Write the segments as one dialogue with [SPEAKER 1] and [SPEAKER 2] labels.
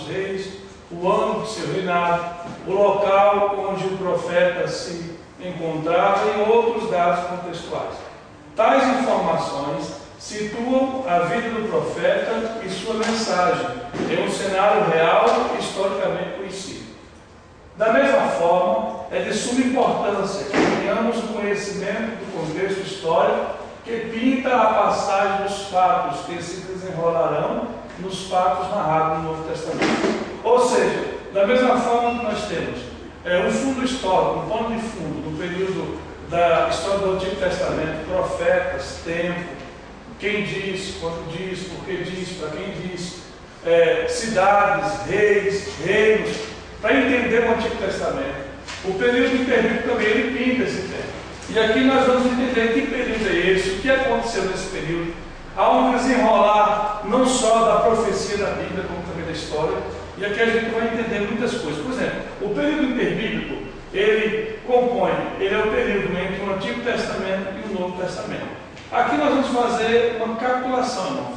[SPEAKER 1] dos reis, o ano do seu reinado, o local onde o profeta se encontrava e outros dados contextuais. Tais informações situam a vida do profeta e sua mensagem em um cenário real e historicamente conhecido. Da mesma forma, é de suma importância que tenhamos o conhecimento do contexto histórico que pinta a passagem dos fatos que se desenrolarão nos fatos narrados no Novo Testamento. Ou seja, da mesma forma que nós temos um fundo histórico, um pano de fundo do período da história do Antigo Testamento, profetas, tempo, quem diz, quando diz, por que diz, para quem diz, cidades, reis, reinos, para entender o Antigo Testamento. O período interbíblico também ele pinta esse tempo. E aqui nós vamos entender que período é esse, o que aconteceu nesse período. Há um desenrolar não só da profecia da Bíblia, como também da história. E aqui a gente vai entender muitas coisas. Por exemplo, o período interbíblico, ele é o período entre o Antigo Testamento e o Novo Testamento. Aqui nós vamos fazer uma capitulação,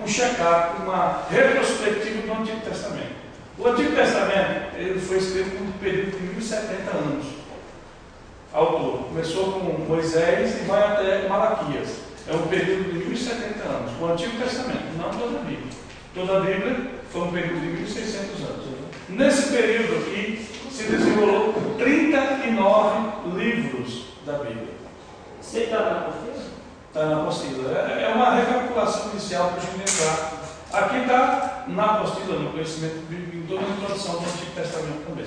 [SPEAKER 1] um check-up, uma retrospectiva do Antigo Testamento. O Antigo Testamento ele foi escrito por um período de 1070 anos ao todo. Começou com Moisés e vai até Malaquias. É um período de 1070 anos. O Antigo Testamento, não toda a Bíblia. Toda a Bíblia foi um período de 1600 anos. Nesse período aqui se desenrolou 39 livros da Bíblia.
[SPEAKER 2] Você está na apostila?
[SPEAKER 1] Está na apostila. É uma recapitulação inicial para a gente entrar. Aqui está na apostila, no conhecimento bíblico, em toda a introdução do Antigo Testamento também.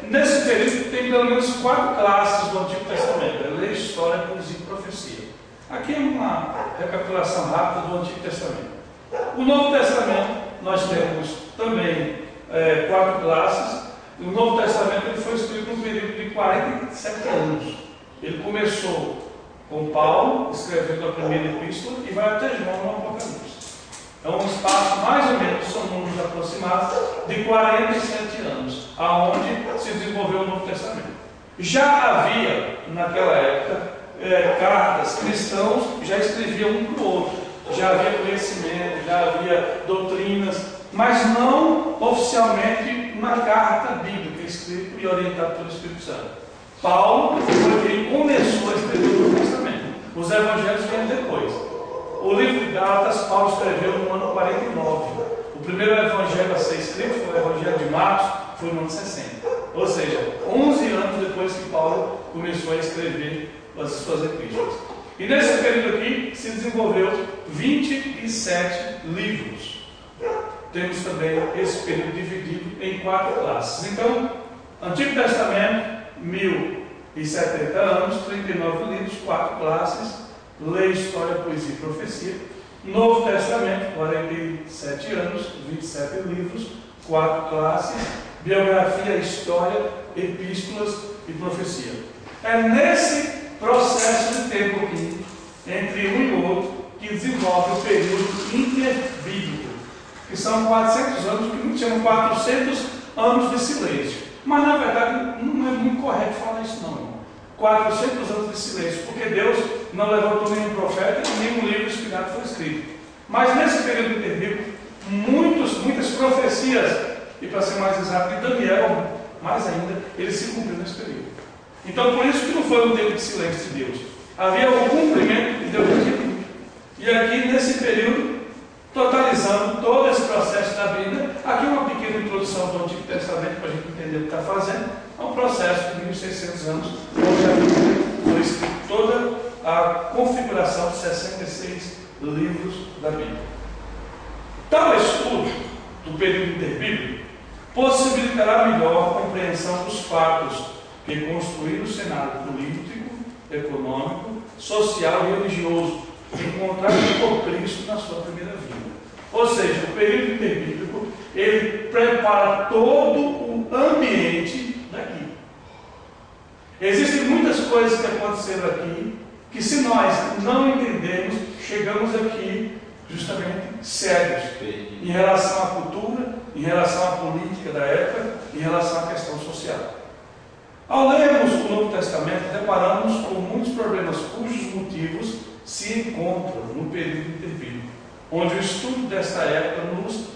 [SPEAKER 1] Nesse período tem pelo menos 4 classes do Antigo Testamento: lei, história, poesia e profecia. Aqui é uma recapitulação rápida do Antigo Testamento. O Novo Testamento, nós temos também 4 classes. O Novo Testamento ele foi escrito num período de 47 anos. Ele começou com Paulo, escrevendo a primeira epístola, e vai até João no Apocalipse. É um espaço, mais ou menos, são números aproximados, de 47 anos, aonde se desenvolveu o Novo Testamento. Já havia, naquela época, cartas, cristãos já escreviam um para o outro. Já havia conhecimento, já havia doutrinas, mas não oficialmente uma carta bíblica escrita e orientada pelo Espírito Santo. Paulo foi quem começou a escrever o Novo Testamento. Os evangelhos vêm depois. O livro de Gálatas, Paulo escreveu no ano 49. O primeiro evangelho a ser escrito foi o evangelho de Marcos, foi no ano 60. Ou seja, 11 anos depois que Paulo começou a escrever as suas epístolas. E nesse período aqui se desenvolveu 27 livros. Temos também esse período dividido em 4 classes. Então, Antigo Testamento, 1070 anos, 39 livros, 4 classes: lei, história, poesia e profecia. Novo Testamento, 47 anos, 27 livros, 4 classes: biografia, história, epístolas e profecia. É nesse processo de tempo aqui, entre um e outro, que desenvolve o período interbíblico, que são 400 anos, que muitos chamam 400 anos de silêncio. Mas na verdade não é muito correto falar isso não, irmão. 400 anos de silêncio, porque Deus não levantou nenhum profeta e nenhum livro inspirado foi escrito. Mas nesse período interbíblico, muitas profecias, e para ser mais exato, de Daniel, mais ainda, ele se cumpriu nesse período. Então por isso que não foi um tempo de silêncio de Deus. Havia o cumprimento de Deus aqui. E aqui nesse período, totalizando todo esse processo da Bíblia, aqui uma pequena introdução do Antigo Testamento para a gente entender o que está fazendo. É um processo de 1600 anos, onde a Bíblia foi escrita toda a configuração de 66 livros da Bíblia. Tal estudo do período interbíblico possibilitará melhor a compreensão dos fatos que construíram o cenário político, econômico, social e religioso encontrado por Cristo na sua primeira vida. Ou seja, o período interbíblico ele prepara todo o ambiente daqui. Existem muitas coisas que aconteceram aqui que, se nós não entendermos, chegamos aqui justamente cegos em relação à cultura, em relação à política da época, em relação à questão social. Ao lermos o Novo Testamento, deparamos com muitos problemas cujos motivos se encontram no período interbíblico, onde o estudo desta época nos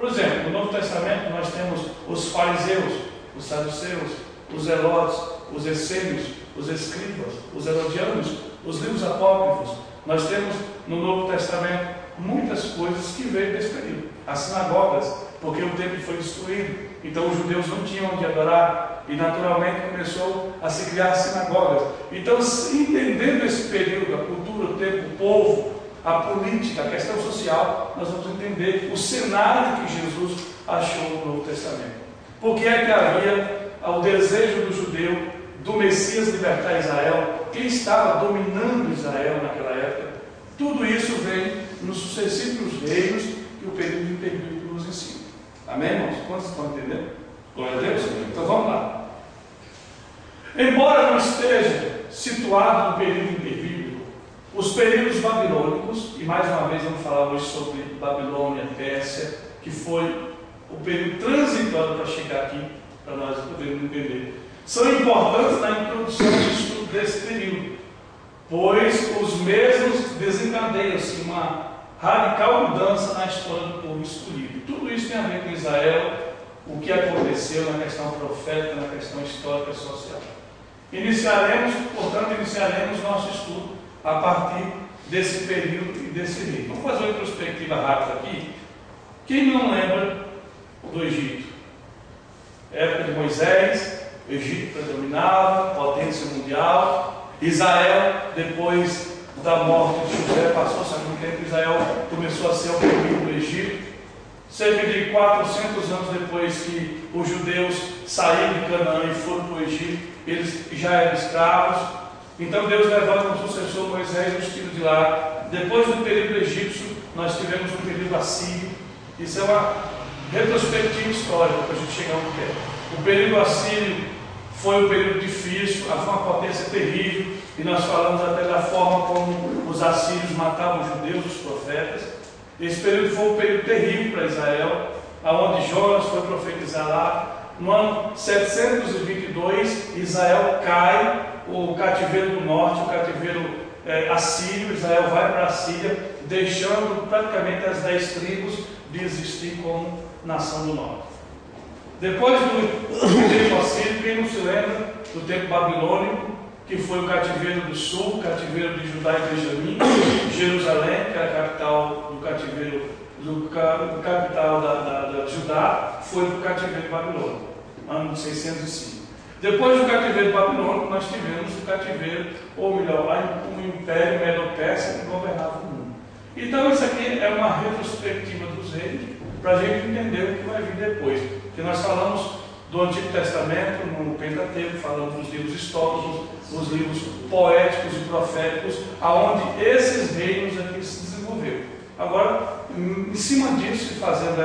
[SPEAKER 1] Por exemplo, no Novo Testamento nós temos os fariseus, os saduceus, os zelotes, os essênios, os escribas, os herodianos, os livros apócrifos. Nós temos no Novo Testamento muitas coisas que veio desse período. As sinagogas, porque o templo foi destruído, então os judeus não tinham onde adorar e naturalmente começou a se criar sinagogas. Então, entendendo esse período, a cultura, o tempo, o povo, a política, a questão social, nós vamos entender o cenário que Jesus achou no Novo Testamento. Porque é que havia o desejo do judeu, do Messias libertar Israel, quem estava dominando Israel naquela época. Tudo isso vem nos sucessivos reinos que o período interbíblico nos ensina. Amém, irmãos? Quantos estão entendendo? Glória a Deus? Então vamos lá. Embora não esteja situado no período interbíblico, os períodos babilônicos, e mais uma vez vamos falar hoje sobre Babilônia, Pérsia, que foi o período transitório para chegar aqui, para nós podermos entender, são importantes na introdução do estudo desse período, pois os mesmos desencadeiam-se uma radical mudança na história do povo escolhido. Tudo isso tem a ver com Israel, o que aconteceu na questão profética, na questão histórica e social. Iniciaremos nosso estudo a partir desse período e desse rei. Vamos fazer uma retrospectiva rápida aqui. Quem não lembra do Egito? Época de Moisés, o Egito predominava, potência mundial. Israel, depois da morte de José, passou-se algum tempo, Israel começou a ser oprimido do Egito. Cerca de 400 anos depois que os judeus saíram de Canaã e foram para o Egito, eles já eram escravos. Então Deus levanta um sucessor, Moisés, os tira de lá. Depois do período egípcio, nós tivemos um período assírio. Isso é uma retrospectiva histórica para a gente chegar onde quer. O período assírio foi um período difícil, foi uma potência terrível, e nós falamos até da forma como os assírios matavam os judeus, os profetas. Esse período foi um período terrível para Israel, aonde Jonas foi profetizar lá. No ano 722, Israel cai, o cativeiro do norte, o cativeiro assírio. Israel vai para a Síria, deixando praticamente as 10 tribos de existir como nação do norte. Depois do tempo assírio, quem não se lembra do tempo babilônico, que foi o cativeiro do sul, o cativeiro de Judá e Benjamim, Jerusalém, que era a capital do cativeiro, capital da Judá, foi para o cativeiro babilônico, ano 605. Depois do cativeiro babilônico, nós tivemos o cativeiro, ou melhor, o Império Medo-Persa que governava o mundo. Então isso aqui é uma retrospectiva dos reis, para a gente entender o que vai vir depois. Porque nós falamos do Antigo Testamento, no Pentateuco, falamos dos livros históricos, os livros poéticos e proféticos, aonde esses reinos aqui se desenvolveram. Agora, em cima disso, fazendo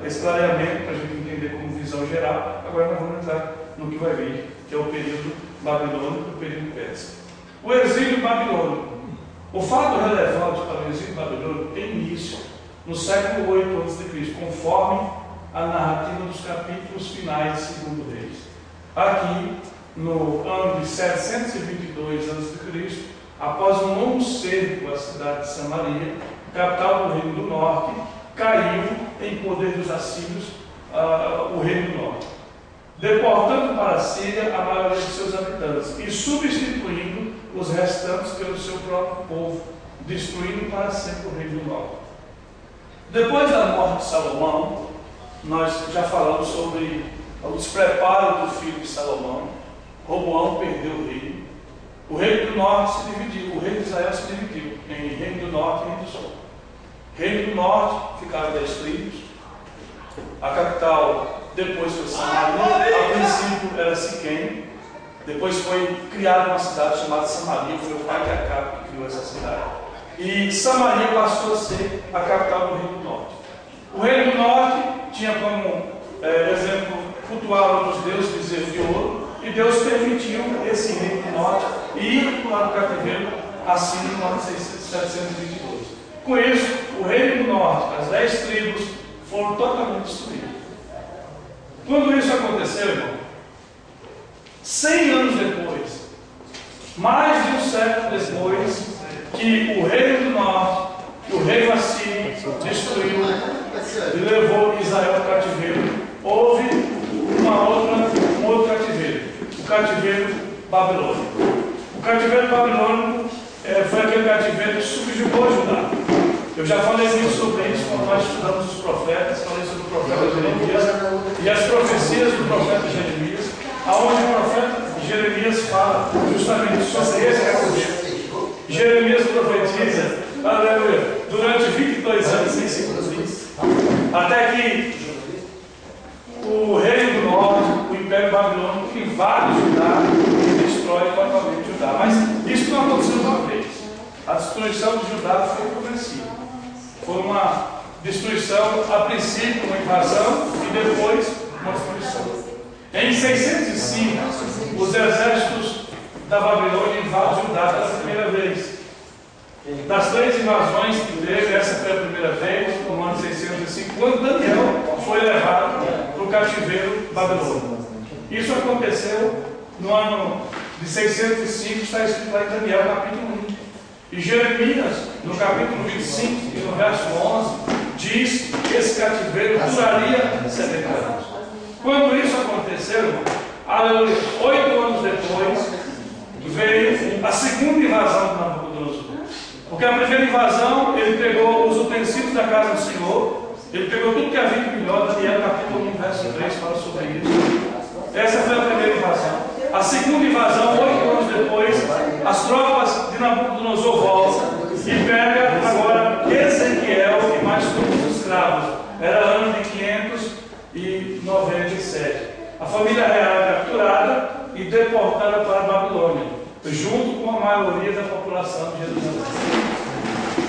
[SPEAKER 1] esse clareamento para a gente entender como visão geral, agora nós vamos entrar no que vai vir, que é o período babilônico e o período persa. O exílio babilônico. O fato relevante para o exílio babilônico tem início no século 8 a.C., conforme a narrativa dos capítulos finais de Segundo Reis. Aqui, no ano de 722 a.C., após um longo cerco à cidade de Samaria, capital do Reino do Norte, caiu em poder dos assírios o Reino do Norte, deportando para a Síria a maioria de seus habitantes e substituindo os restantes pelo seu próprio povo, destruindo para sempre o Reino do Norte. Depois da morte de Salomão, nós já falamos sobre o despreparo do filho de Salomão. Roboão perdeu o reino. O reino do norte se dividiu, o reino de Israel se dividiu em reino do norte e reino do sul. Reino do norte ficaram 10 tribos. A capital depois foi Samaria. A princípio era Siquém. Depois foi criada uma cidade chamada Samaria. Foi o pai de Acabe que criou essa cidade. E Samaria passou a ser a capital do reino do norte. O reino do norte tinha como exemplo cultuar outros deuses, bezerro de ouro, e Deus permitiu esse reino do norte ir para o cativeiro assírio no ano 722. Com isso, o reino do norte, as 10 tribos, foram totalmente destruídas. Quando isso aconteceu, irmão, 100 anos depois, mais de um século depois, que o reino do norte, que o reino assírio destruiu e levou Israel ao cativeiro, houve um outro cativeiro, o cativeiro babilônico. O cativeiro babilônico foi aquele cativeiro que subjugou Judá. Eu já falei muito sobre isso quando nós estudamos os profetas, falei sobre o profeta Jeremias e as profecias do profeta Jeremias, aonde o profeta Jeremias fala justamente sobre esse cativeiro. Jeremias profetiza, aleluia, durante 22 anos sem se cumprir, até que o reino do norte, o Império Babilônico, invade Judá e destrói totalmente Judá. Mas isso não aconteceu uma vez. A destruição de Judá foi progressiva. Foi uma destruição, a princípio, uma invasão e depois uma destruição. Em 605, os exércitos da Babilônia invadem Judá pela primeira vez. Das 3 invasões que teve, essa foi a primeira vez, no ano 605, quando Daniel foi levado para o cativeiro babilônico. Isso aconteceu no ano de 605, está escrito lá em Daniel, capítulo 1. E Jeremias, no capítulo 25 e no verso 11, diz que esse cativeiro duraria 70 anos. Quando isso aconteceu, aleluia, 8 anos depois, veio a segunda invasão de Nabucodonosor. Porque a primeira invasão, ele pegou os utensílios da casa do Senhor, ele pegou tudo que havia de melhor. Daniel capítulo 1, verso 3 fala sobre isso. Essa foi a primeira invasão. A segunda invasão, 8 anos depois, as tropas de Nabucodonosor voltam e pega agora Ezequiel e mais todos os escravos. Era ano de 597. A família real é capturada e deportada para a Babilônia, junto com a maioria da população de Jerusalém.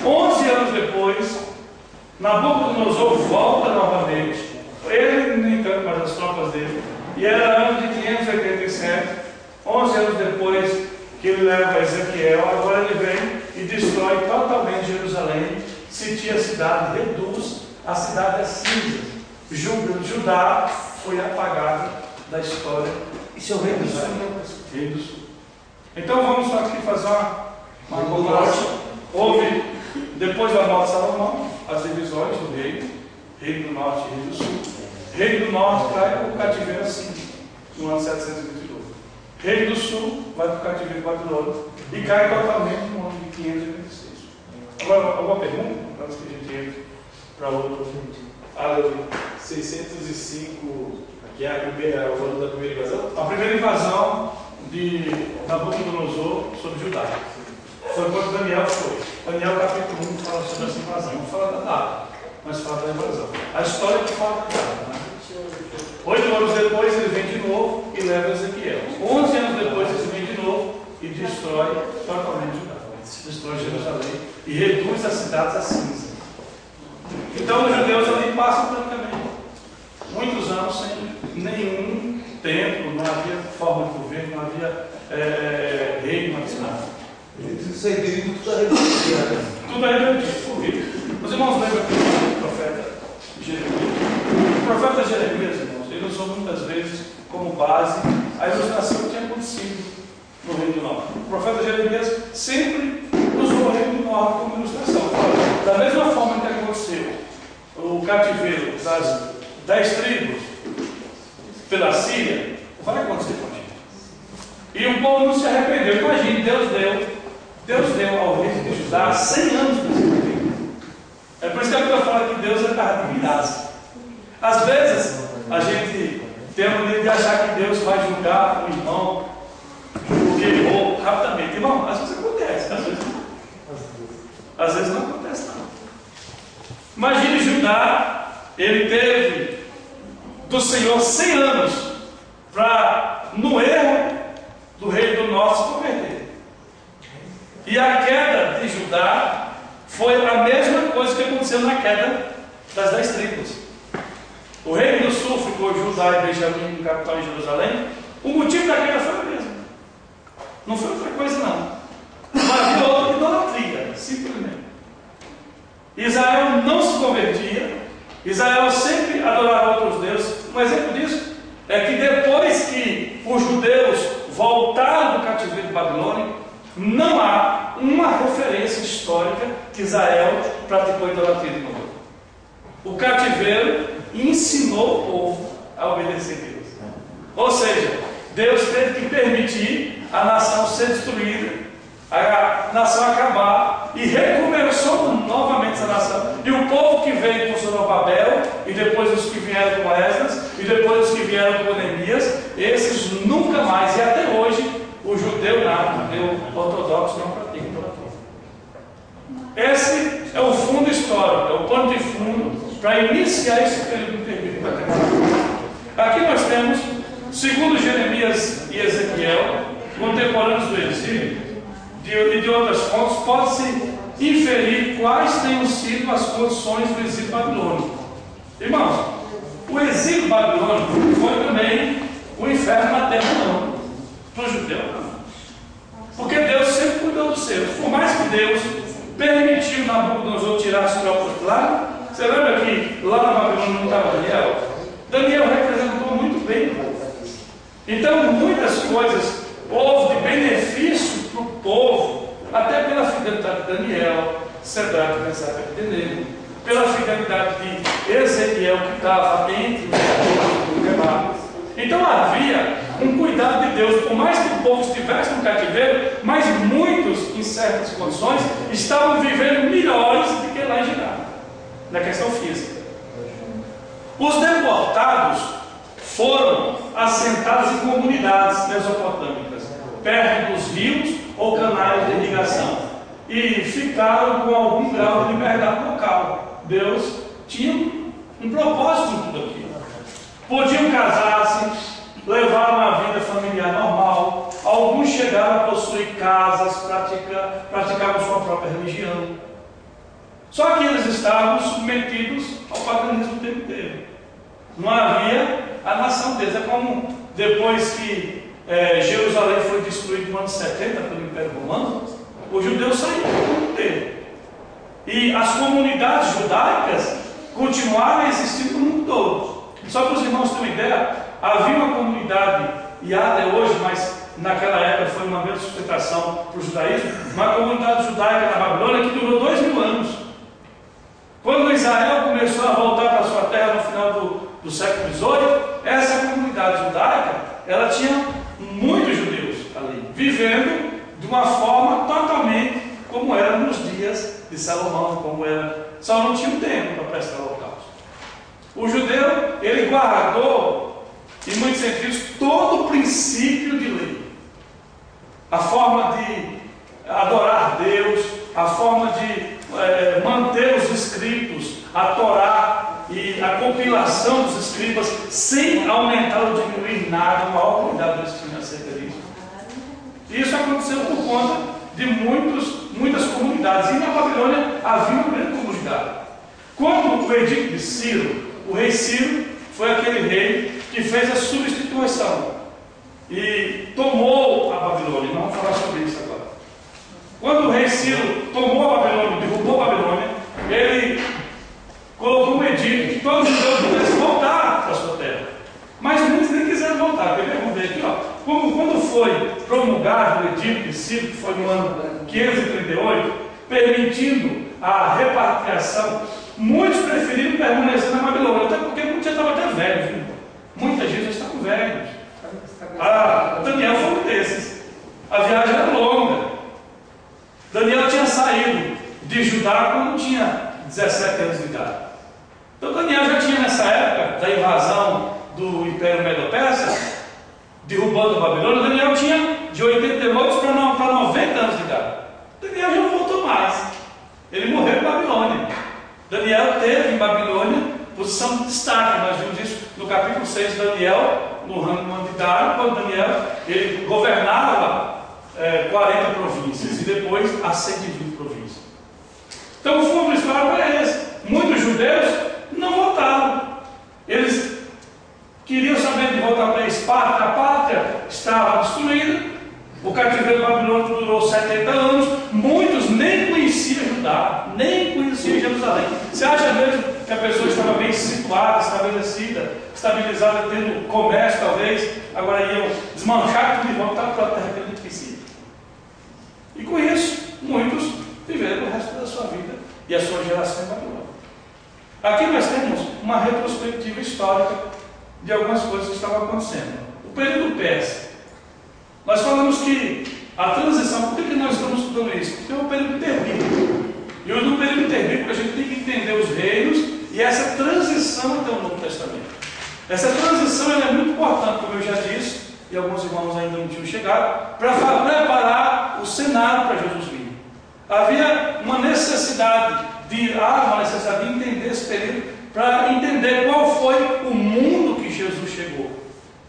[SPEAKER 1] 11 anos depois, Nabucodonosor volta novamente. Ele, no entanto, mas as tropas dele. E era ano de 587, 11 anos depois que ele leva Ezequiel. Agora ele vem e destrói totalmente Jerusalém, sitia a cidade, reduz a cidade a cinzas. Judá foi apagado da história.
[SPEAKER 2] Isso é o rei do sul.
[SPEAKER 1] Rei do sul. Então vamos só aqui fazer uma comparação. Houve, depois da morte de Salomão, as divisões do reino, reino do norte e reino do sul. Reino do norte cai para o cativeiro assim, no ano 722. Reino do sul vai para o cativeiro babilônico e cai totalmente no ano de 586. Agora, alguma pergunta? Antes que a gente entre para outro.
[SPEAKER 3] Aleluia. 605, aqui é o ano da primeira invasão?
[SPEAKER 1] A primeira invasão de Nabucodonosor sobre Judá. Foi quando Daniel foi. Daniel capítulo 1 fala sobre essa invasão. Não fala da data, mas fala da invasão. A história que fala da data, né? 8 anos depois ele vem de novo e leva Ezequiel. 11 anos depois ele vem de novo e destrói totalmente Judá. Destrói Jerusalém e reduz as cidades a cinza. Então os judeus ali passam praticamente muitos anos sem nenhum templo, não havia forma de governo, não havia rei, não havia nada.
[SPEAKER 4] Isso aí veio tudo arrependido.
[SPEAKER 1] Tudo arrependido. Os irmãos lembram do profeta Jeremias? O profeta Jeremias, irmãos, ele usou muitas vezes como base a ilustração que tinha acontecido no Reino do Norte. O profeta Jeremias sempre usou o Reino do Norte como ilustração. Da mesma forma que aconteceu o cativeiro das 10 tribos pela Síria, vai acontecer com a gente. E o povo não se arrependeu. Imagine, Deus deu ao rei de Judá 100 anos para se arrepender. É por isso que a Bíblia fala que Deus é carro de graça. Às vezes, a gente tem a maneira de achar que Deus vai julgar o irmão porque errou rapidamente. Irmão, às vezes acontece, às vezes não. Às vezes não acontece, não. Imagine Judá, ele teve do Senhor 100 anos para, no erro do rei do norte, se converter. E a queda de Judá foi a mesma coisa que aconteceu na queda das 10 tribos. O reino do sul ficou Judá e Benjamim, capital em Jerusalém. O motivo da queda foi o mesmo. Não foi outra coisa, não. Não havia outra idolatria, simplesmente. Israel não se convertia. Israel sempre adorava outros deuses. Um exemplo disso é que depois que os judeus voltaram do cativeiro babilônico, não há uma referência histórica que Israel praticou idolatria de novo. O cativeiro e ensinou o povo a obedecer a Deus. Ou seja, Deus teve que permitir a nação ser destruída, a nação acabar, e recomeçou novamente essa nação. E o povo que veio com Zorobabel, e depois os que vieram com Esdras, e depois os que vieram com Neemias, esses nunca mais, e até hoje, o judeu nato, o judeu ortodoxo não pratica idolatria. Esse é o fundo histórico, é o pano de fundo para iniciar esse período intermedio da Terra. Aqui nós temos, segundo Jeremias e Ezequiel, contemporâneos do exílio, e de outras fontes, pode-se inferir quais tenham sido as condições do exílio babilônico. Irmãos, o exílio babilônico foi também o inferno na terra, não. Para o judeu, não. Porque Deus sempre cuidou dos seus. Por mais que Deus permitiu Nabucodonosor tirar as tropas de lá, você lembra que lá na Babilônia não estava Daniel? Daniel representou muito bem. Então, muitas coisas houve de benefício para o povo, até pela fidelidade de Daniel, Sadraque, Mesaque e Abednego, pela fidelidade de Ezequiel, que estava entre os queimados. Então havia um cuidado de Deus, por mais que o povo estivesse no cativeiro, mas muitos, em certas condições, estavam vivendo melhores do que lá em Judá, na questão física. Os deportados foram assentados em comunidades mesopotâmicas, perto dos rios ou canais de irrigação, e ficaram com algum grau de liberdade local. Deus tinha um propósito em tudo aquilo. Podiam casar-se, levar uma vida familiar normal. Alguns chegaram a possuir casas, praticavam sua própria religião. Só que eles estavam submetidos ao paganismo o tempo inteiro. Não havia a nação deles. É como depois que Jerusalém foi destruído no ano 70 pelo Império Romano, os judeus saíram do mundo inteiro. E as comunidades judaicas continuaram existindo no mundo todo. Só para os irmãos terem uma ideia, havia uma comunidade, e há até hoje, mas naquela época foi uma grande sustentação para o judaísmo, uma comunidade judaica na Babilônia que durou 2000 anos. Quando Israel começou a voltar para a sua terra no final do século XVIII, essa comunidade judaica, ela tinha muitos judeus ali, vivendo de uma forma totalmente como era nos dias de Salomão, como era. Só não tinha um tempo para prestar o holocausto. O judeu, ele guardou, em muitos sentidos, todo o princípio de lei. A forma de adorar Deus, a forma de manter os escritos, a Torá e a compilação dos escribas, sem aumentar ou diminuir nada, o maior cuidado eles tinham acerca disso. Isso aconteceu por conta de muitas comunidades. E na Babilônia havia uma grande comunidade. Quando o edito de Ciro, o rei Ciro foi aquele rei que fez a substituição e tomou a Babilônia. Não vamos falar sobre isso agora. Quando o rei Ciro tomou a Babilônia, derrubou a Babilônia, ele colocou um edito que todos os judeus pudessem voltar para a sua terra. Mas muitos nem quiseram voltar. Eu perguntei aqui, quando foi promulgado o edito de Ciro, que foi no ano 538, permitindo a repatriação, muitos preferiram permanecer na Babilônia, até porque muitos já estavam até velhos, viu? Muita gente já está com velhos. Daniel foi um desses. A viagem era longa. Daniel tinha saído de Judá quando tinha 17 anos de idade. Então Daniel já tinha, nessa época da invasão do Império Medo-Persa, derrubando a Babilônia, Daniel tinha de 89 para 90 anos de idade. Daniel já não voltou mais. Ele morreu em Babilônia. Daniel teve em Babilônia posição de destaque. Nós vimos isso no capítulo 6 de Daniel, no ano de Dário, quando Daniel ele governava 40 províncias e depois as 120 províncias. Então o fundo histórico é esse. Muitos judeus não voltaram. Eles queriam saber de voltar para Esparta. A pátria estava destruída. O cativeiro babilônico durou 70 anos. Muitos nem conheciam Judá, nem conheciam Jerusalém. Você acha mesmo que a pessoa estava bem situada, estabelecida, estabilizada, tendo comércio talvez, agora iam desmanchar tudo e voltar para a terra que ele não conhecia? E com isso, muitos viveram o resto da sua vida e a sua geração em Babilônia. Aqui nós temos uma retrospectiva histórica de algumas coisas que estavam acontecendo. O período persa. Nós falamos que a transição, por que nós estamos estudando isso? Porque é um período interbíblico. E no período interbíblico a gente tem que entender os reinos e essa transição até o Novo Testamento. Essa transição ela é muito importante, como eu já disse, e alguns irmãos ainda não tinham chegado, para preparar o cenário para Jesus vir. Havia uma necessidade de entender esse período, para entender qual foi o mundo que Jesus chegou.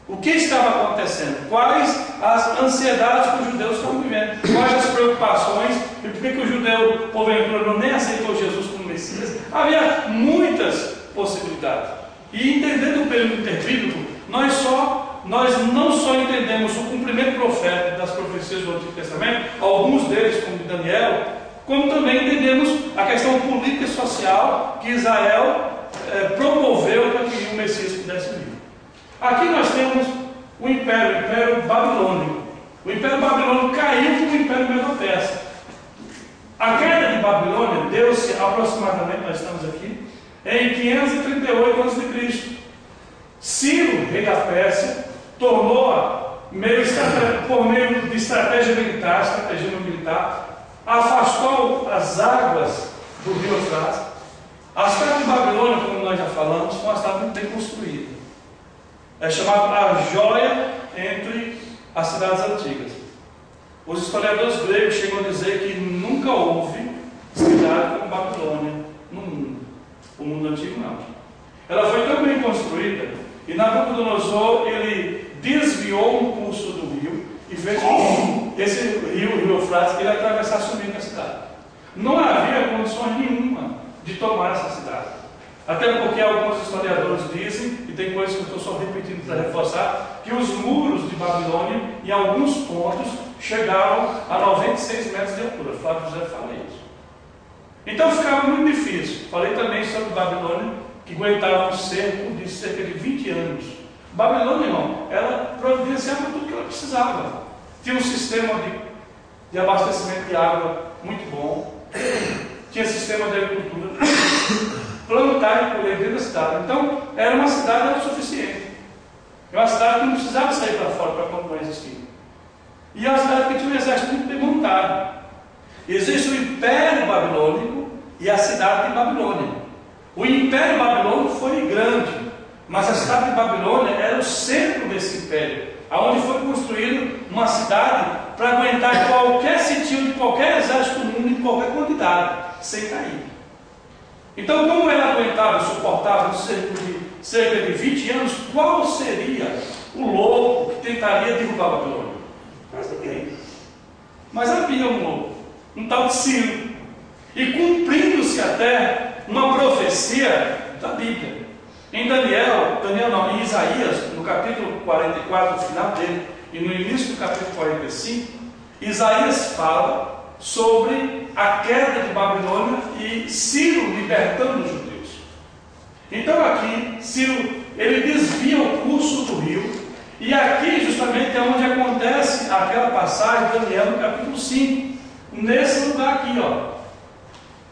[SPEAKER 1] O que estava acontecendo? Quais as ansiedades que os judeus estavam vivendo? Quais as preocupações? E por que o judeu, porventura, nem aceitou Jesus como Messias? Havia muitas possibilidades. E entendendo o período interbíblico, nós não só entendemos o cumprimento profético das profecias do Antigo Testamento, alguns deles, como Daniel, como também entendemos a questão política e social que Israel promoveu para que o Messias pudesse vir. Aqui nós temos o Império Babilônico. O Império Babilônico caiu com o Império Medo-Persa. A queda de Babilônia deu-se aproximadamente, nós estamos aqui, em 538 a.C. Ciro, rei da Pérsia, tornou por meio de estratégia militar, afastou as águas do rio Eufrates. A cidade de Babilônia, como nós já falamos, foi uma cidade muito bem construída. É chamada a joia entre as cidades antigas. Os historiadores gregos chegam a dizer que nunca houve cidade como Babilônia no mundo. O mundo antigo não. Ela foi tão bem construída e Nabucodonosor ele desviou um curso do rio e fez com que esse rio Eufrates, ele atravessasse o meio da cidade. Não havia condições nenhuma de tomar essa cidade. Até porque alguns historiadores dizem, e tem coisas que eu estou só repetindo para reforçar, que os muros de Babilônia, em alguns pontos, chegavam a 96 metros de altura. Flávio José fala isso. Então ficava muito difícil. Falei também sobre Babilônia, que aguentava um cerco de cerca de 20 anos. Babilônia, irmão, ela providenciava tudo que ela precisava. Tinha um sistema de abastecimento de água muito bom, tinha sistema de agricultura, plantar e colher dentro da cidade. Então, era uma cidade autossuficiente. É uma cidade que não precisava sair para fora para continuar existindo. E é uma cidade que tinha um exército muito bem montado. Existe o Império Babilônico e a cidade de Babilônia. O Império Babilônico foi grande, mas a cidade de Babilônia era o centro desse império, onde foi construída uma cidade para aguentar qualquer sítio de qualquer exército do mundo em qualquer quantidade, sem cair. Então, como ela aguentava e suportava cerca de 20 anos, qual seria o louco que tentaria derrubar a Babilônia? Mas ninguém. Mas havia um louco, um tal de Ciro, e cumprindo-se até uma profecia da Bíblia. Em em Isaías, no capítulo 44, no final dele, e no início do capítulo 45, Isaías fala sobre a queda de Babilônia e Ciro libertando os judeus. Então aqui, Ciro, ele desvia o curso do rio, e aqui justamente é onde acontece aquela passagem de Daniel no capítulo 5, nesse lugar aqui, ó.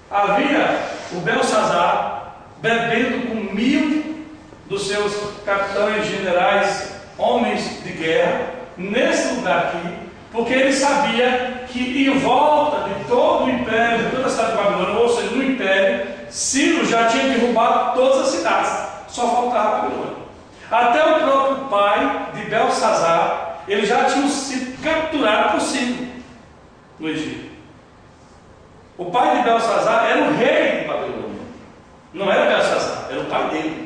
[SPEAKER 1] Havia o Belsazar bebendo com 1000 dos seus capitães, generais, homens de guerra, nesse lugar aqui, porque ele sabia que em volta de todo o império, de toda a cidade de Babilônia, ou seja, no império, Ciro já tinha derrubado todas as cidades, só faltava Babilônia. Até o próprio pai de Belsazar, ele já tinha sido capturado por Ciro no Egito. O pai de Belsazar era o rei de Babilônia, não era Belsazar, era o pai dele.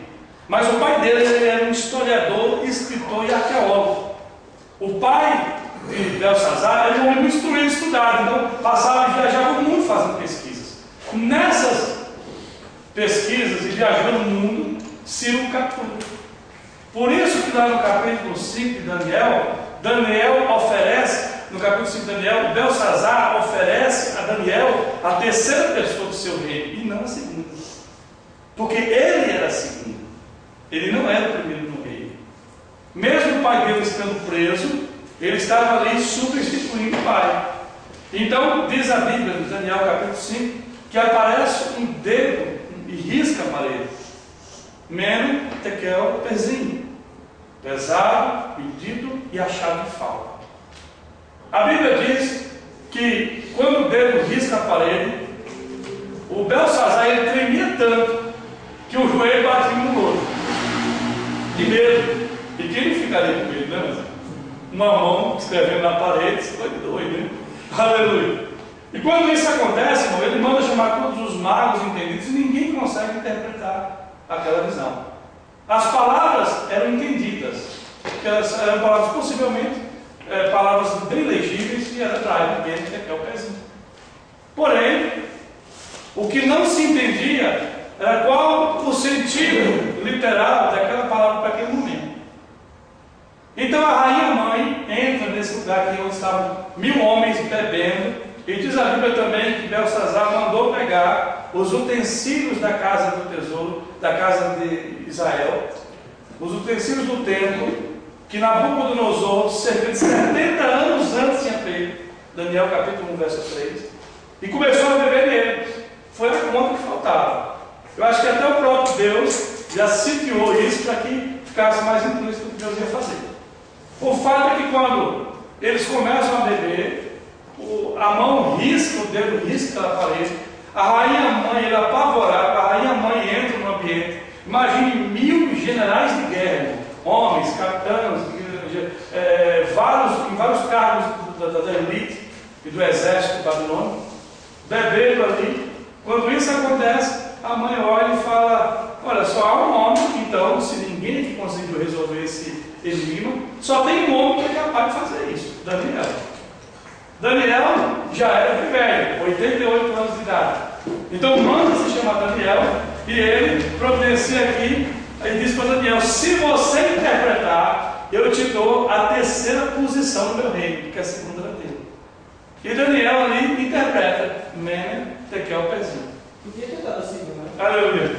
[SPEAKER 1] Mas o pai dele ele era um historiador, escritor e arqueólogo. O pai de Belsazar era um homem instruído e estudado, então passava e viajava o mundo fazendo pesquisas. Nessas pesquisas e viajando no mundo, Ciro captura. Por isso que lá no capítulo 5 de Daniel oferece, no capítulo 5 de Daniel, Belsazar oferece a Daniel a terceira pessoa do seu reino, e não a segunda. Porque ele era a segunda. Ele não era o primeiro no reino. Mesmo o pai dele estando preso, ele estava ali substituindo o pai. Então, diz a Bíblia, no Daniel capítulo 5, que aparece um dedo e risca a parede. Mene, tekel, pezinho. Pesado, medido e achado de falta. A Bíblia diz que quando o dedo risca a parede, o Belsazar ele tremia tanto que o joelho batia no lodo. De medo. E quem não ficaria com medo, né? Uma mão escrevendo na parede, isso foi doido, né? Aleluia. E quando isso acontece, irmão, ele manda chamar todos os magos entendidos e ninguém consegue interpretar aquela visão. As palavras eram entendidas, porque elas eram palavras possivelmente palavras bem legíveis e era hebraico, que é o pezinho. Porém, o que não se entendia era qual o sentido literal daquela palavra para aquele momento. Então a rainha mãe entra nesse lugar aqui onde estavam 1000 homens bebendo, e diz a Bíblia também que Belsazar mandou pegar os utensílios da casa do tesouro, da casa de Israel, os utensílios do templo, que Nabucodonosor, cerca de 70 anos antes, tinha feito, Daniel capítulo 1, verso 3, e começou a beber nele. Foi a conta que faltava. Eu acho que até o próprio Deus já sitiou isso para que ficasse mais implícito do que Deus ia fazer. O fato é que quando eles começam a beber, a mão risca, o dedo risca a parede, a rainha mãe, ele apavorada, a rainha mãe entra no ambiente. Imagine 1000 generais de guerra, homens, capitães, vários cargos da elite e do exército babilônico, bebendo ali. Quando isso acontece, a mãe olha e fala: olha, só há um homem, então, se ninguém aqui conseguiu resolver esse enigma, só tem um homem que é capaz de fazer isso, Daniel. Daniel já era velho, 88 anos de idade. Então manda se chamar Daniel e ele providencia aqui e diz para Daniel: se você interpretar, eu te dou a terceira posição do meu reino, que é a segunda da dele. E Daniel ali interpreta: Mene, tekel, pezinho.
[SPEAKER 2] Podia ter dado assim, né?
[SPEAKER 1] Aleluia.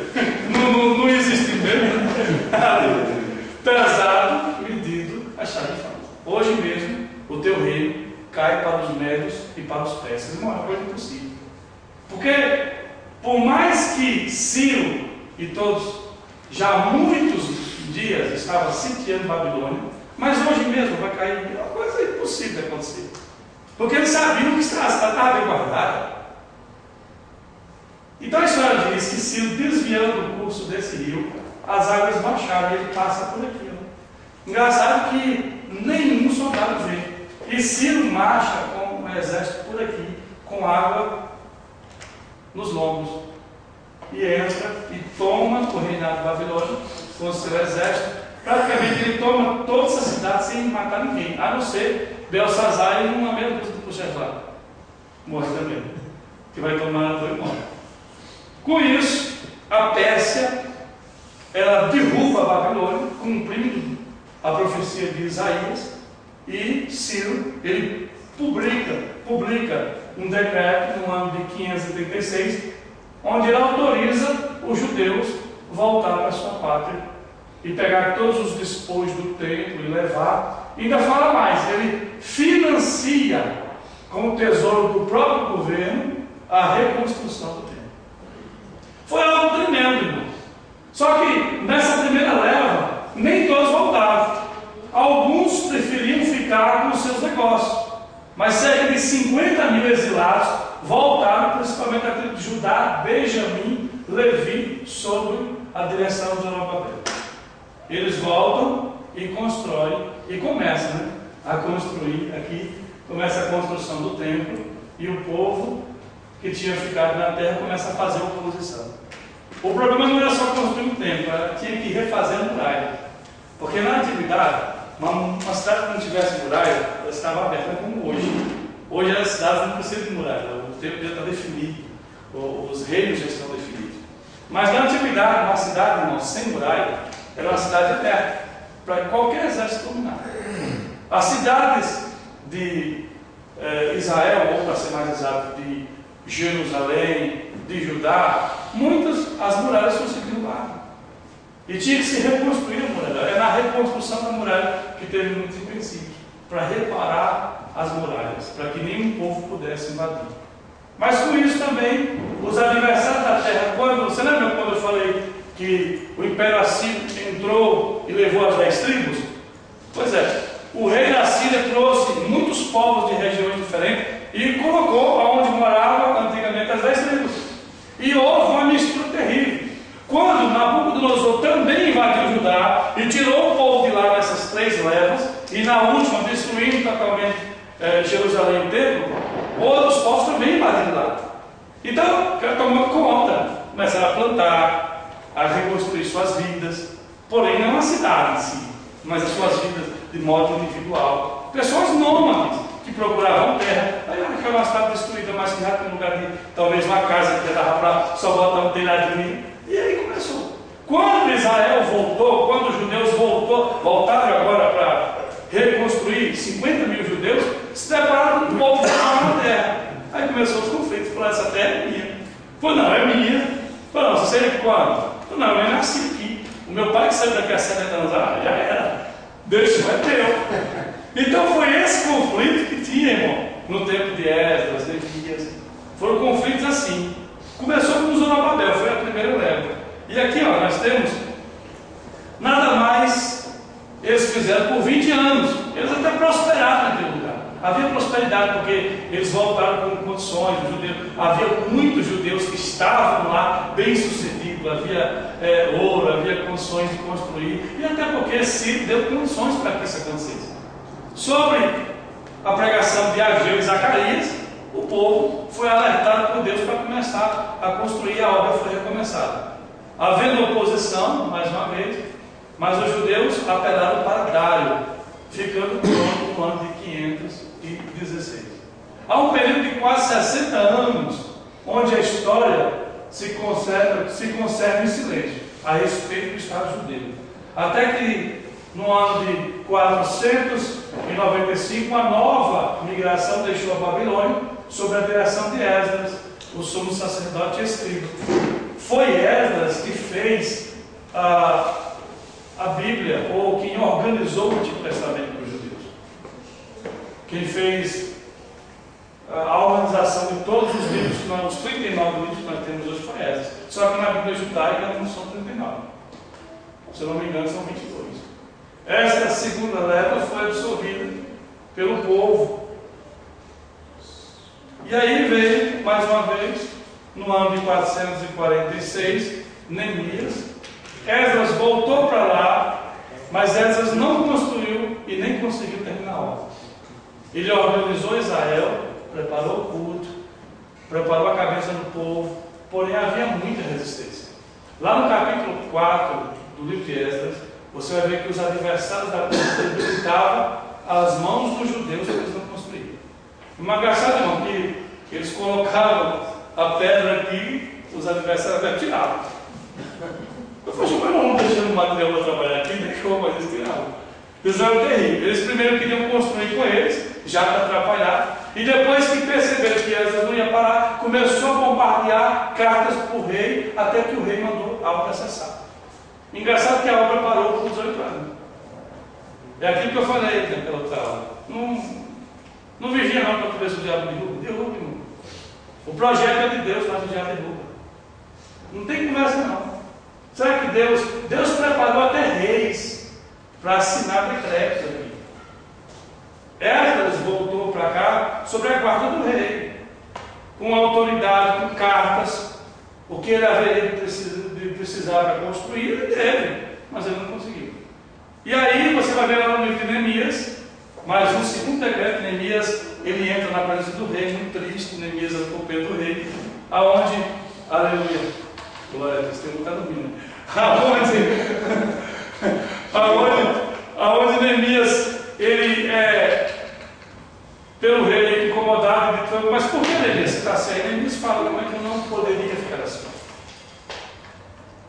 [SPEAKER 1] Não existe mesmo. Aleluia. Pesado, medido, achado de falta. Hoje mesmo, o teu reino cai para os médios e para os persas. Não é uma coisa impossível. Porque, por mais que Ciro e todos, já há muitos dias, estavam sitiando Babilônia, mas hoje mesmo vai cair. É uma coisa impossível de acontecer. Porque eles sabiam que estava bem guardada. Então a história diz que Ciro, desviando o curso desse rio, as águas baixaram e ele passa por aqui. Engraçado que nenhum soldado vê. E Ciro marcha com o exército por aqui, com água nos lombos. E entra e toma o reinado babilônico com o seu exército. Praticamente ele toma toda essa cidade sem matar ninguém, a não ser Belsazar e uma meia dúzia do Shefar. Morre também. Que vai tomar a tua morte. Com isso, a Pérsia, ela derruba a Babilônia, cumprindo a profecia de Isaías, e Ciro, ele publica um decreto no ano de 536, onde ele autoriza os judeus voltar para sua pátria e pegar todos os despojos do templo e levar. E ainda fala mais, ele financia com o tesouro do próprio governo a reconstrução do templo. Foi algo tremendo, irmão. Só que nessa primeira leva, nem todos voltaram. Alguns preferiam ficar com os seus negócios. Mas cerca de 50.000 exilados voltaram, principalmente a tribo de Judá, Benjamim, Levi, sob a direção de Zorobabel. Eles voltam e constroem, e começam a construir aqui, começa a construção do templo, e o povo que tinha ficado na terra começa a fazer oposição. O problema não era só construir um templo, ela tinha que refazer a muralha. Porque na antiguidade, uma cidade que não tivesse muralha, ela estava aberta como hoje. Hoje as cidades não precisam de muralha, o tempo já está definido, os reinos já estão definidos. Mas na antiguidade, uma cidade, irmão, sem muralha, era uma cidade aberta para qualquer exército dominar. As cidades de Israel, ou para ser mais exato, de Jerusalém, de Judá, muitas as muralhas foram se derrubadas. E tinha que se reconstruir a muralha. É na reconstrução da muralha que teve muitos princípios, para reparar as muralhas, para que nenhum povo pudesse invadir. Mas com isso também, os adversários da terra, você lembra quando eu falei que o Império Assírio entrou e levou as 10 tribos? Pois é, o rei da Síria trouxe muitos povos de regiões diferentes e colocou onde moravam antigamente as 10 tribos. E houve uma mistura terrível. Quando Nabucodonosor também invadiu Judá e tirou o povo de lá nessas 3 levas, e na última destruindo totalmente Jerusalém e o templo, outros povos também invadiram lá. Então, tomou conta, começaram a plantar, a reconstruir suas vidas, porém não a cidade em si, mas as suas vidas de modo individual. Pessoas nômades que procuravam terra. Aí aquela cidade destruída, mas que já tem lugar de talvez uma casa que dava para só botar um telhadinho. E aí começou. Quando Israel voltou, quando os judeus voltaram agora para reconstruir 50 mil judeus, se depararam com um povo que estava na terra. Aí começou os conflitos. Falaram, essa terra é minha. Falou, não, é minha. Falou, não, você saiu de quando? Falou, não, eu nasci aqui. O meu pai que saiu daqui a 70 anos, já era. Deixa, é teu. Então foi esse conflito que tinha, irmão, no tempo de Esdras, Neemias. Foram conflitos assim. Começou com Zorobabel, foi a primeira leva. E aqui, ó, nós temos nada mais. Eles fizeram por 20 anos. Eles até prosperaram naquele lugar. Havia prosperidade porque eles voltaram com condições. Havia muitos judeus que estavam lá bem sucedidos. Havia ouro, havia condições de construir. E até porque Ciro deu condições para que isso acontecesse. Sobre a pregação de Ageu e Zacarias, o povo foi alertado por Deus para começar a construir, a obra foi recomeçada. Havendo oposição, mais uma vez, mas os judeus apelaram para Dário, ficando pronto no ano de 516. Há um período de quase 60 anos, onde a história se conserva em silêncio a respeito do Estado judeu. Até que no ano de 495, a nova migração deixou a Babilônia sob a direção de Esdras, o sumo sacerdote e escriba. Foi Esdras que fez a Bíblia, ou quem organizou o Antigo Testamento para os judeus. Quem fez a organização de todos os livros, os 39 livros que nós temos hoje foi Esdras. Só que na Bíblia judaica não são 39. Se eu não me engano, são 22. Esta segunda leva foi absorvida pelo povo. E aí veio, mais uma vez, no ano de 446, Neemias. Esdras voltou para lá, mas Esdras não construiu e nem conseguiu terminar a obra. Ele organizou Israel, preparou o culto, preparou a cabeça do povo, porém havia muita resistência. Lá no capítulo 4 do livro de Esdras, você vai ver que os adversários da cultura debilitavam as mãos dos judeus que eles não construíram. Uma engraçada, irmão, que eles colocavam a pedra aqui, os adversários até tiravam. Eu falei, mas não deixando o material para trabalhar aqui, deixou, mas eles tiravam. Eles eram terríveis. Eles primeiro queriam construir com eles, já para atrapalhar, e depois que perceberam que eles não iam parar, começou a bombardear cartas para o rei, até que o rei mandou a obra cessar. Engraçado que a obra parou por 18 anos. É aquilo que eu falei naquela outra aula. Não vigia não para ver se o diabo derruba, irmão. O projeto é de Deus, mas o diabo derruba. Não tem conversa não. Sabe que Deus preparou até reis para assinar decretos aqui. Esdras voltou para cá sobre a guarda do rei, com autoridade, com cartas, o que ele haveria de precisar para construir, ele teve, mas ele não conseguiu. E aí você vai ver lá no livro de Neemias, mais um segundo decreto. Neemias, ele entra na presença do rei, muito triste. Neemias é o copeiro do rei, aonde, aleluia, glória a Deus, tem um bocado dormindo, aonde Neemias, ele pelo rei incomodado, mas por que Neemias está assim? Neemias fala, mas eu não poderia ficar assim.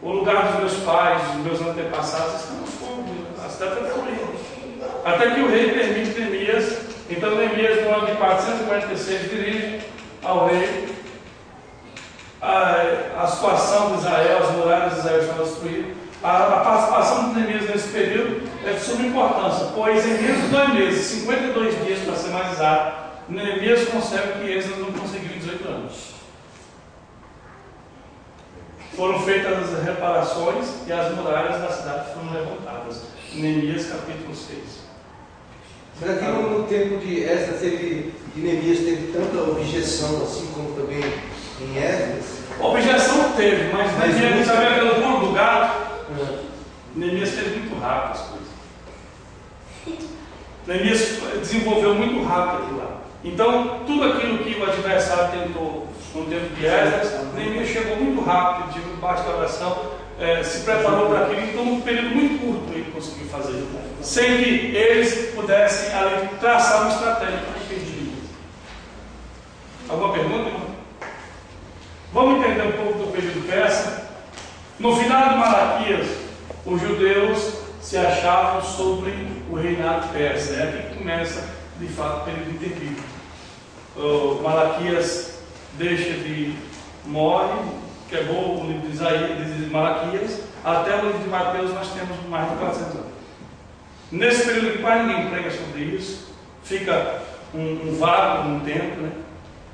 [SPEAKER 1] O lugar dos meus pais, dos meus antepassados estão no fogo, a cidade está destruída. Até que o rei permite Neemias. Então Neemias, no ano de 446, dirige ao rei a situação de Israel, as muralhas de Israel estão destruídas. A participação de Neemias nesse período é de suma importância, pois em menos de 2 meses, 52 dias para ser mais exato, Neemias consegue o que Esdras não conseguiu em 18 anos. foram feitas as reparações e as muralhas da cidade foram levantadas. Neemias capítulo 6.
[SPEAKER 4] Será que no tempo de Esdras de Neemias teve tanta objeção assim como também em Esdras?
[SPEAKER 1] Objeção teve, mas Neemias
[SPEAKER 4] não-
[SPEAKER 1] sabia pelo pulo do gato. Neemias fez muito rápido as coisas. Neemias desenvolveu muito rápido aquilo lá. Então, tudo aquilo que o adversário tentou no tempo de Esdras, Neemias chegou muito rápido, debaixo da oração, se preparou para aquilo, então num período muito curto ele conseguiu fazer, sem que eles pudessem ali traçar uma estratégia para impedir. Alguma pergunta, irmão? Vamos entender um pouco do período persa. No final de Malaquias, os judeus se achavam sobre o reinado persa. É aqui que começa, de fato, o período intervícuo. Malaquias morre, quebrou o livro de Isaías, de Malaquias, até o livro de Mateus nós temos mais de 400 anos. Nesse período que quase ninguém prega sobre isso, fica um vácuo no tempo, né?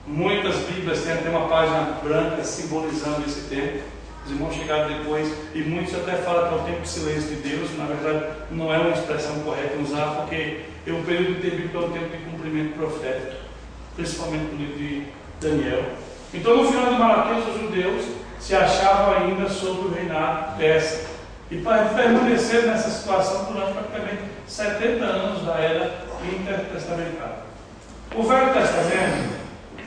[SPEAKER 1] Muitas Bíblias têm até uma página branca simbolizando esse tempo. Os irmãos chegaram depois e muitos até falam que é o tempo de silêncio de Deus. Na verdade, não é uma expressão correta usar, porque o período intervícuo é um tempo de cumprimento profético, principalmente no livro de Daniel. Então, no final de Malaquias, os judeus se achavam ainda sob o reinado persa e permaneceram nessa situação durante praticamente 70 anos da era intertestamentária. O Velho Testamento,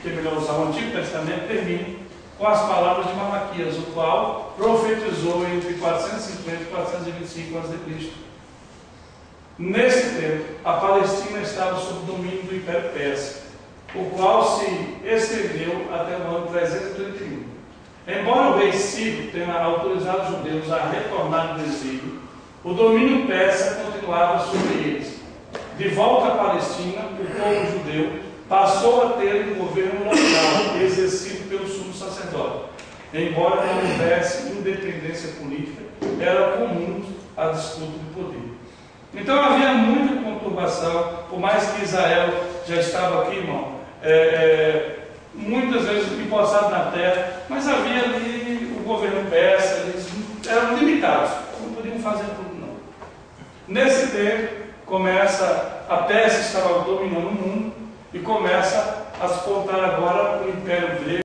[SPEAKER 1] que é melhor usar o Antigo Testamento, termina com as palavras de Malaquias, o qual profetizou entre 450 e 425 a.C. Nesse tempo, a Palestina estava sob o domínio do Império Persa, o qual se estendeu até o ano 331. Embora o rei Ciro tenha autorizado os judeus a retornar do exílio, o domínio persa continuava sobre eles. De volta à Palestina, o povo judeu passou a ter um governo local, exercido pelo sumo sacerdote. Embora não houvesse independência política, era comum a disputa de poder. Então havia muita conturbação, por mais que Israel já estava aqui, irmão, muitas vezes empossado na terra, mas havia ali o governo persa, eles eram limitados, não podiam fazer tudo não. Nesse tempo, a Pérsia estava dominando o mundo, e começa a se contar agora o Império Grego.